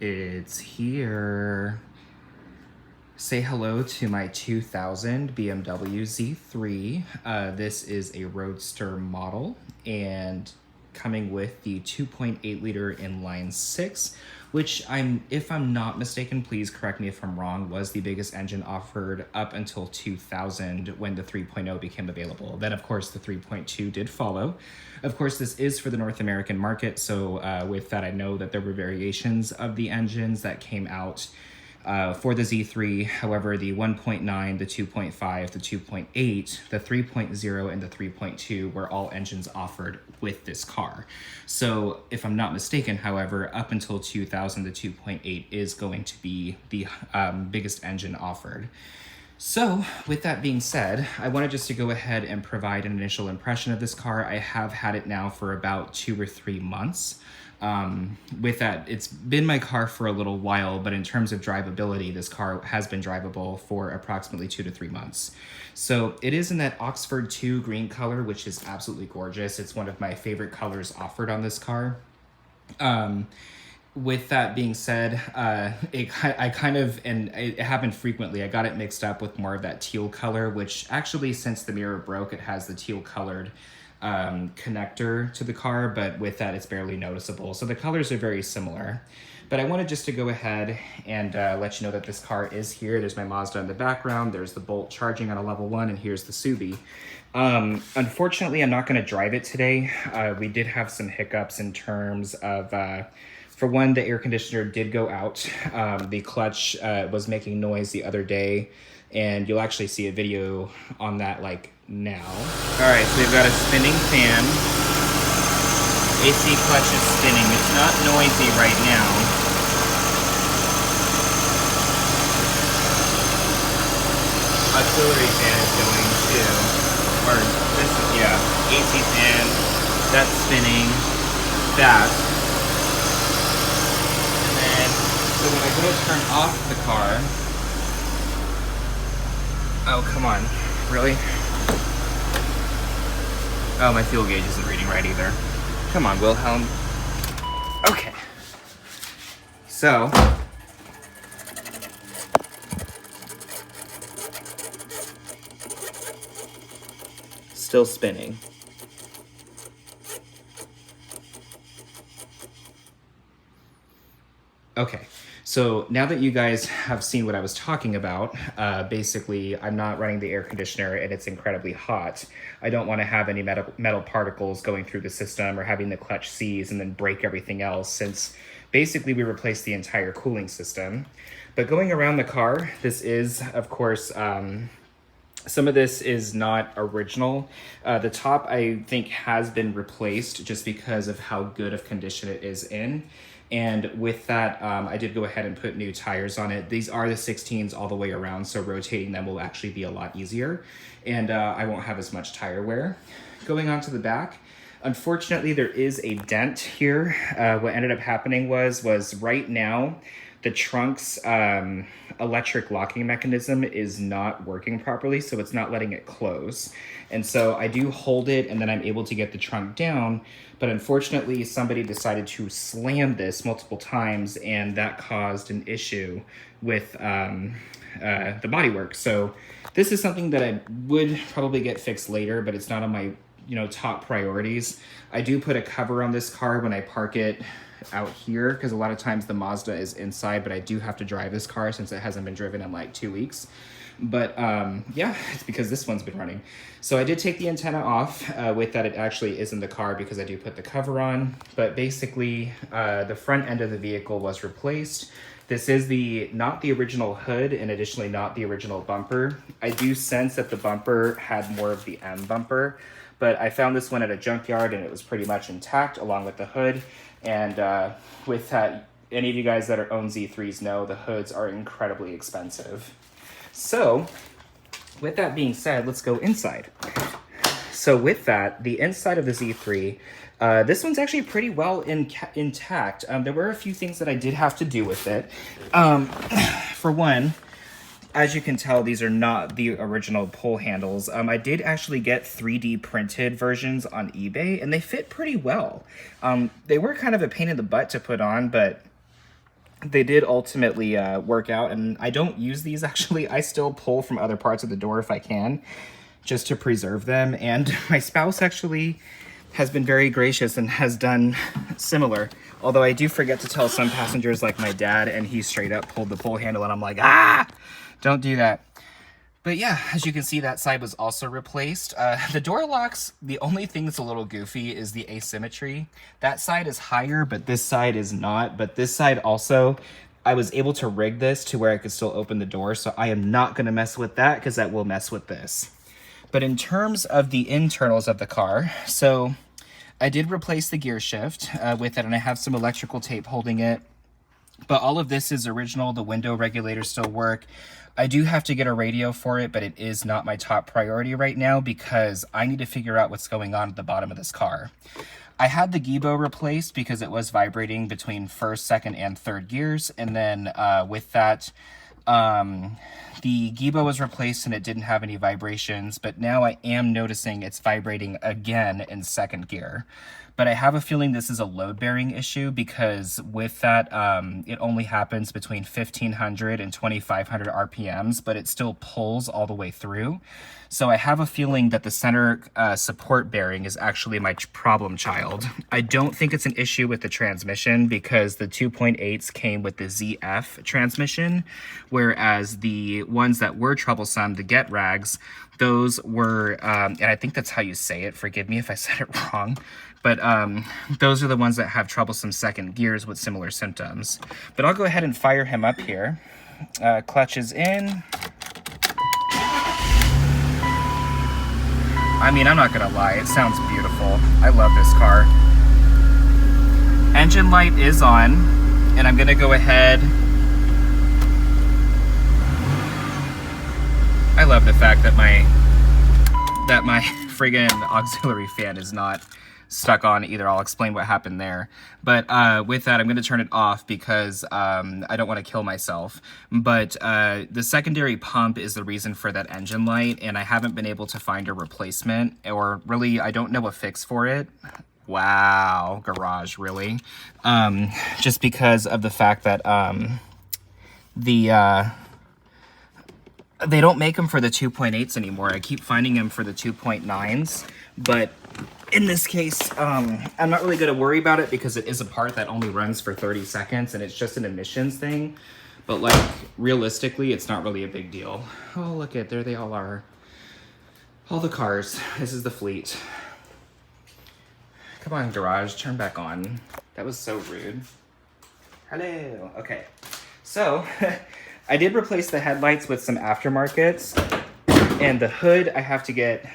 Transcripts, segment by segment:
It's here. Say hello to my 2000 BMW Z3. This is a Roadster model and coming with the 2.8 liter inline six, which if I'm not mistaken, please correct me if I'm wrong, was the biggest engine offered up until 2000 when the 3.0 became available. Then of course the 3.2 did follow. Of course, this is for the North American market, so with that I know that there were variations of the engines that came out for the Z3. However, the 1.9, the 2.5, the 2.8, the 3.0, and the 3.2 were all engines offered with this car. So if I'm not mistaken, however, up until 2000, the 2.8 is going to be the biggest engine offered. So with that being said, I wanted just to go ahead and provide an initial impression of this car. I have had it now for about 2 or 3 months. With that, it's been my car for a little while, but in terms of drivability, this car has been drivable for approximately 2 to 3 months. So it is in that Oxford 2 green color, which is absolutely gorgeous. It's one of my favorite colors offered on this car. With that being said, it happened frequently. I got it mixed up with more of that teal color, which actually, since the mirror broke, it has the teal colored connector to the car, but with that, it's barely noticeable. So the colors are very similar. But I wanted just to go ahead and let you know that this car is here. There's my Mazda in the background. There's the Bolt charging on a level 1, and here's the Subi. Unfortunately, I'm not going to drive it today. We did have some hiccups in terms of for one, the air conditioner did go out. The clutch was making noise the other day, and you'll actually see a video on that like now. All right, so we've got a spinning fan. AC clutch is spinning. It's not noisy right now. Auxiliary fan is going too. Or this is, yeah, AC fan, that's spinning fast. So when I go to turn off the car, oh, come on, really? Oh, my fuel gauge isn't reading right either. Come on, Wilhelm. Okay. So, still spinning. Okay. So now that you guys have seen what I was talking about, basically I'm not running the air conditioner and it's incredibly hot. I don't want to have any metal particles going through the system or having the clutch seize and then break everything else, since basically we replaced the entire cooling system. But going around the car, this is, of course, some of this is not original. The top, I think, has been replaced just because of how good of condition it is in. And with that, I did go ahead and put new tires on it. These are the 16s all the way around, so rotating them will actually be a lot easier. And I won't have as much tire wear. Going on to the back, unfortunately, there is a dent here. What ended up happening was right now, the trunk's electric locking mechanism is not working properly, so it's not letting it close. And so I do hold it, and then I'm able to get the trunk down, but unfortunately somebody decided to slam this multiple times, and that caused an issue with the bodywork. So this is something that I would probably get fixed later, but it's not on my top priorities. I do put a cover on this car when I park it out here, because a lot of times the Mazda is inside, but I do have to drive this car since it hasn't been driven in like 2 weeks. But yeah, it's because this one's been running. So I did take the antenna off. With that, it actually is in the car because I do put the cover on. But basically, the front end of the vehicle was replaced. This is not the original hood, and additionally not the original bumper. I do sense that the bumper had more of the M bumper, but I found this one at a junkyard and it was pretty much intact along with the hood. And with that, any of you guys that own Z3s know the hoods are incredibly expensive. So with that being said, let's go inside. So with that, the inside of the Z3, this one's actually pretty well intact. There were a few things that I did have to do with it. For one, as you can tell, these are not the original pull handles. I did actually get 3D printed versions on eBay, and they fit pretty well. They were kind of a pain in the butt to put on, but they did ultimately work out, and I don't use these actually. I still pull from other parts of the door if I can, just to preserve them. And my spouse actually has been very gracious and has done similar. Although I do forget to tell some passengers, like my dad, and he straight up pulled the pull handle, and I'm like, ah, don't do that. But yeah, as you can see, that side was also replaced. The door locks, the only thing that's a little goofy is the asymmetry. That side is higher, but this side is not. But this side also, I was able to rig this to where I could still open the door. So I am not going to mess with that because that will mess with this. But in terms of the internals of the car, so I did replace the gear shift with it, and I have some electrical tape holding it. But all of this is original. The window regulators still work. I do have to get a radio for it, but it is not my top priority right now because I need to figure out what's going on at the bottom of this car. I had the Gibo replaced because it was vibrating between first, second, and third gears. And then with that, the Gibo was replaced and it didn't have any vibrations, but now I am noticing it's vibrating again in second gear. But I have a feeling this is a load-bearing issue because with that, it only happens between 1,500 and 2,500 RPMs, but it still pulls all the way through. So I have a feeling that the center support bearing is actually my problem child. I don't think it's an issue with the transmission because the 2.8s came with the ZF transmission, whereas the ones that were troublesome, the Get Rags, those were, and I think that's how you say it, forgive me if I said it wrong, but those are the ones that have troublesome second gears with similar symptoms. But I'll go ahead and fire him up here. Clutch is in. I mean, I'm not gonna lie, it sounds beautiful. I love this car. Engine light is on, and I'm gonna go ahead. I love the fact that my friggin' auxiliary fan is not stuck on either. I'll explain what happened there. But with that, I'm going to turn it off because I don't want to kill myself. But the secondary pump is the reason for that engine light, and I haven't been able to find a replacement, or really, I don't know a fix for it. Wow, garage, really? Just because of the fact that they don't make them for the 2.8s anymore. I keep finding them for the 2.9s, but in this case, I'm not really going to worry about it because it is a part that only runs for 30 seconds and it's just an emissions thing. But like, realistically, it's not really a big deal. Oh, look at, there they all are. All the cars. This is the fleet. Come on, garage, turn back on. That was so rude. Hello. Okay. So, I did replace the headlights with some aftermarkets, and the hood I have to get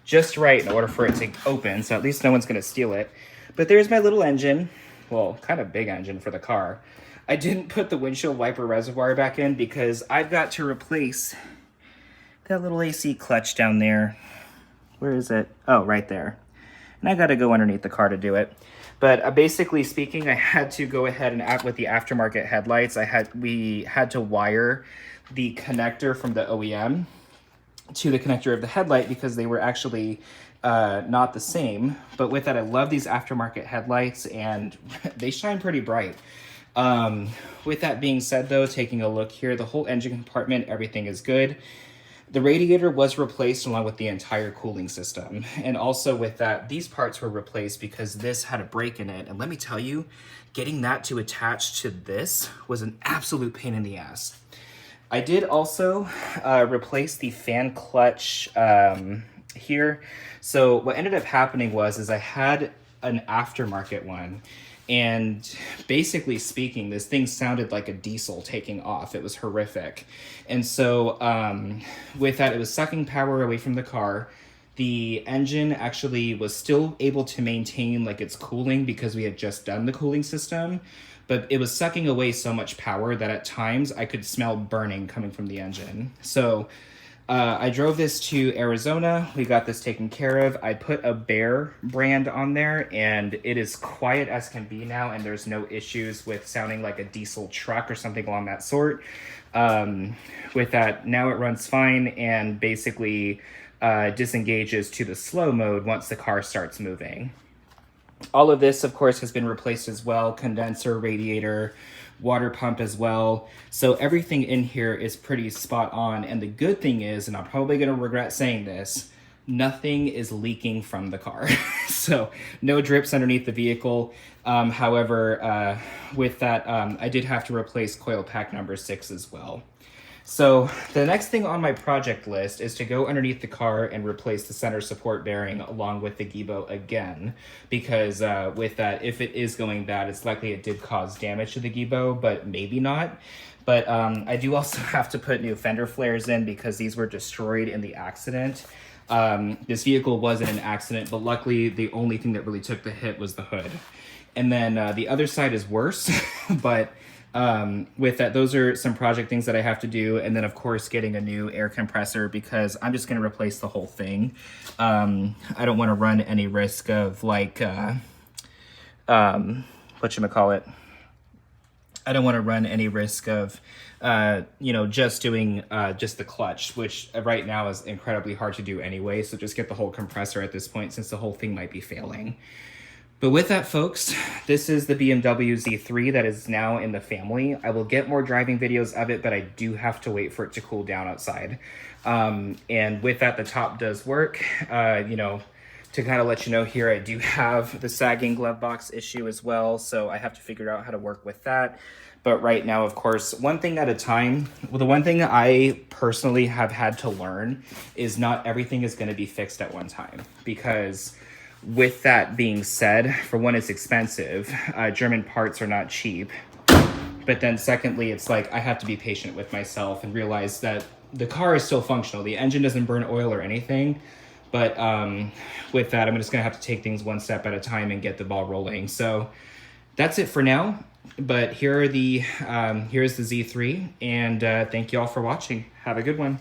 just right in order for it to open, so at least no one's going to steal it. But there's my little engine. Well, kind of big engine for the car. I didn't put the windshield wiper reservoir back in because I've got to replace that little AC clutch down there. Where is it? Oh, right there. And I got to go underneath the car to do it. But basically speaking, I had to go ahead and with the aftermarket headlights, we had to wire the connector from the OEM to the connector of the headlight because they were actually not the same. But with that, I love these aftermarket headlights and they shine pretty bright. With that being said though, taking a look here, the whole engine compartment, everything is good. The radiator was replaced along with the entire cooling system. And also with that, these parts were replaced because this had a break in it. And let me tell you, getting that to attach to this was an absolute pain in the ass. I did also replace the fan clutch here. So what ended up happening was I had an aftermarket one. And basically speaking, this thing sounded like a diesel taking off. It was horrific. And so with that, it was sucking power away from the car. The engine actually was still able to maintain like its cooling because we had just done the cooling system. But it was sucking away so much power that at times I could smell burning coming from the engine. So I drove this to Arizona. We got this taken care of. I put a Bear brand on there and it is quiet as can be now and there's no issues with sounding like a diesel truck or something along that sort. With that, now it runs fine and basically disengages to the slow mode once the car starts moving. All of this, of course, has been replaced as well. Condenser, radiator, water pump as well. So everything in here is pretty spot on. And the good thing is, and I'm probably going to regret saying this, nothing is leaking from the car. So no drips underneath the vehicle. However, with that, I did have to replace coil pack number 6 as well. So the next thing on my project list is to go underneath the car and replace the center support bearing along with the Gibo again, because with that, if it is going bad, it's likely it did cause damage to the Gibo, but maybe not. But I do also have to put new fender flares in because these were destroyed in the accident. This vehicle was in an accident, but luckily the only thing that really took the hit was the hood. And then the other side is worse, but with that, those are some project things that I have to do. And then of course, getting a new air compressor because I'm just going to replace the whole thing. I don't want to run any risk of like, whatchamacallit? I don't want to run any risk of, you know, just doing just the clutch, which right now is incredibly hard to do anyway. So just get the whole compressor at this point since the whole thing might be failing. But with that, folks, this is the BMW Z3 that is now in the family. I will get more driving videos of it, but I do have to wait for it to cool down outside. And with that, the top does work. You know, to kind of let you know here, I do have the sagging glove box issue as well, so I have to figure out how to work with that. But right now, of course, one thing at a time. Well, the one thing I personally have had to learn is not everything is going to be fixed at one time, because with that being said, for one, it's expensive. German parts are not cheap. But then secondly, it's like I have to be patient with myself and realize that the car is still functional. The engine doesn't burn oil or anything. But with that, I'm just going to have to take things one step at a time and get the ball rolling. So that's it for now. But here are the here's the Z3. And thank you all for watching. Have a good one.